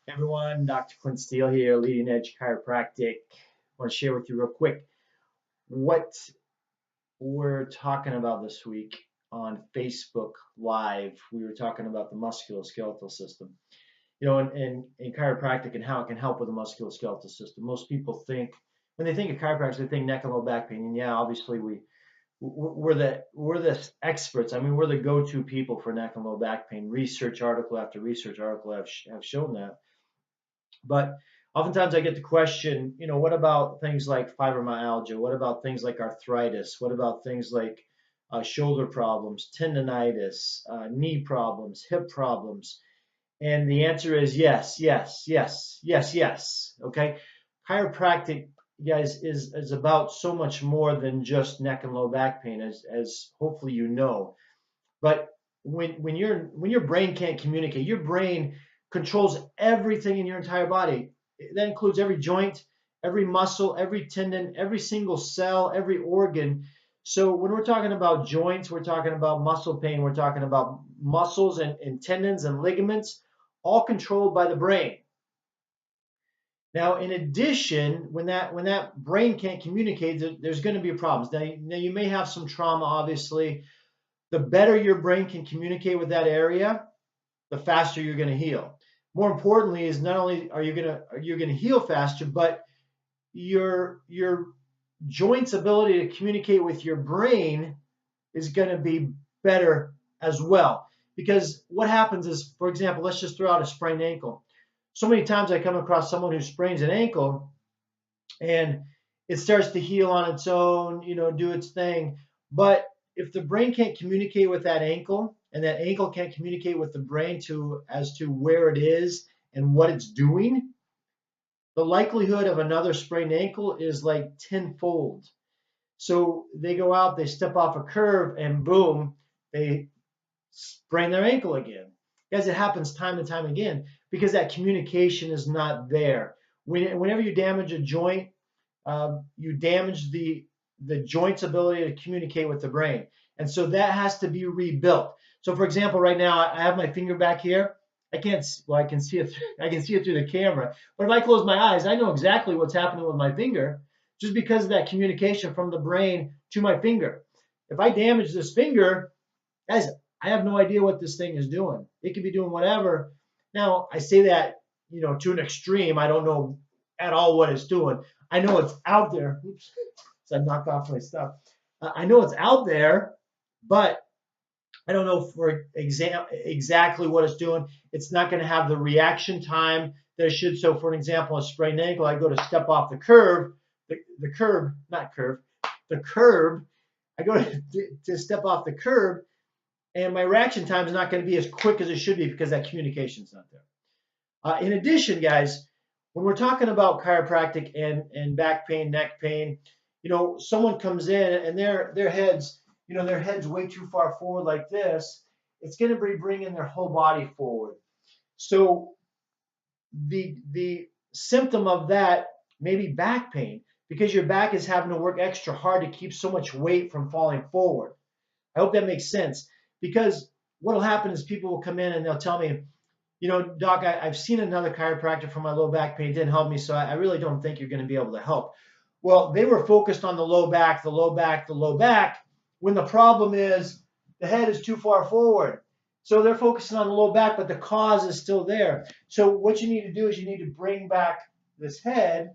Everyone, Dr. Clint Steele here, Leading Edge Chiropractic. I want to share with you real quick what we're talking about this week on Facebook Live. We were talking about the musculoskeletal system, in chiropractic and how it can help with the musculoskeletal system. Most people think, when they think of chiropractic, they think neck and low back pain. And yeah, obviously we're the experts. I mean, we're the go-to people for neck and low back pain. Research article after research article have shown that. But oftentimes I get the question, what about things like fibromyalgia? What about things like arthritis? What about things like shoulder problems, tendonitis, knee problems, hip problems? And the answer is yes, yes, yes, yes, yes. Okay. Chiropractic, guys, is about so much more than just neck and low back pain, as hopefully you know. But when your brain can't communicate, your brain controls everything in your entire body. That includes every joint, every muscle, every tendon, every single cell, every organ. So when we're talking about joints, we're talking about muscle pain, we're talking about muscles and tendons and ligaments, all controlled by the brain. Now, in addition, when that brain can't communicate, there's going to be problems. Now you may have some trauma, obviously. The better your brain can communicate with that area, the faster you're going to heal. More importantly, is not only are you going to heal faster, but your joint's ability to communicate with your brain is going to be better as well. Because what happens is, for example, let's just throw out a sprained ankle. So many times I come across someone who sprains an ankle and it starts to heal on its own, do its thing. But if the brain can't communicate with that ankle, and that ankle can't communicate with the brain as to where it is and what it's doing, the likelihood of another sprained ankle is like tenfold. So they go out, they step off a curve, and boom, they sprain their ankle again. Guys, it happens time and time again because that communication is not there. Whenever you damage a joint, you damage the joint's ability to communicate with the brain. And so that has to be rebuilt. So for example, right now I have my finger back here. I can't, well, I can see it, I can see it through the camera. But if I close my eyes, I know exactly what's happening with my finger just because of that communication from the brain to my finger. If I damage this finger, guys, I have no idea what this thing is doing. It could be doing whatever. Now, I say that, to an extreme. I don't know at all what it's doing. I know it's out there. Oops, so I knocked off my stuff. I know it's out there, but I don't know exactly what it's doing. It's not going to have the reaction time that it should. So, for an example, a sprained ankle, I go to step off the curb, the curb, not curve, the curb. I go to step off the curb, and my reaction time is not going to be as quick as it should be because that communication is not there. In addition, guys, when we're talking about chiropractic and back pain, neck pain, someone comes in and their heads, their head's way too far forward like this. It's going to be bringing their whole body forward. So the symptom of that may be back pain because your back is having to work extra hard to keep so much weight from falling forward. I hope that makes sense because what will happen is people will come in and they'll tell me, Doc, I've seen another chiropractor for my low back pain. It didn't help me, so I really don't think you're going to be able to help. Well, they were focused on the low back, the low back, the low back, when the problem is the head is too far forward. So they're focusing on the low back, but the cause is still there. So what you need to do is you need to bring back this head,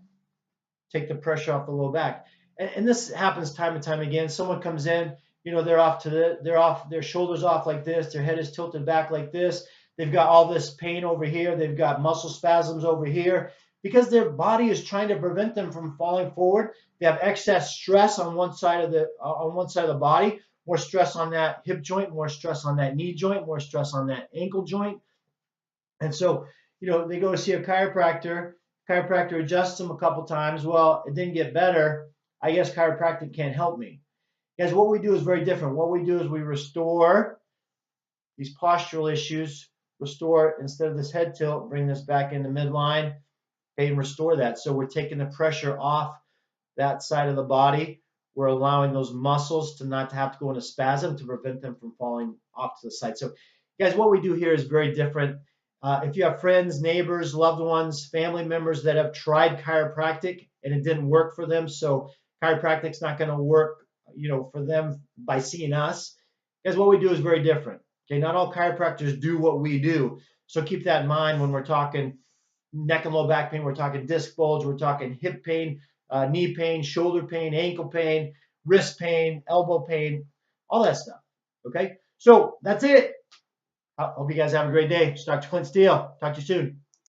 take the pressure off the low back. And this happens time and time again. Someone comes in, they're off, their shoulders off like this, their head is tilted back like this. They've got all this pain over here. They've got muscle spasms over here because their body is trying to prevent them from falling forward. They have excess stress on one side of the body, more stress on that hip joint, more stress on that knee joint, more stress on that ankle joint. And so, they go to see a chiropractor. Chiropractor adjusts them a couple times. Well, it didn't get better. I guess chiropractic can't help me. Guys, what we do is very different. What we do is we restore these postural issues, restore, instead of this head tilt, bring this back into midline, okay, and restore that. So we're taking the pressure off that side of the body. We're allowing those muscles to not have to go into spasm to prevent them from falling off to the side. So, guys, what we do here is very different. If you have friends, neighbors, loved ones, family members that have tried chiropractic and it didn't work for them, so chiropractic's not going to work, for them by seeing us, because what we do is very different. Okay, not all chiropractors do what we do, so keep that in mind when we're talking neck and low back pain. We're talking disc bulge. We're talking hip pain, knee pain, shoulder pain, ankle pain, wrist pain, elbow pain, all that stuff. Okay, so that's it. I hope you guys have a great day. It's Dr. Clint Steele. Talk to you soon.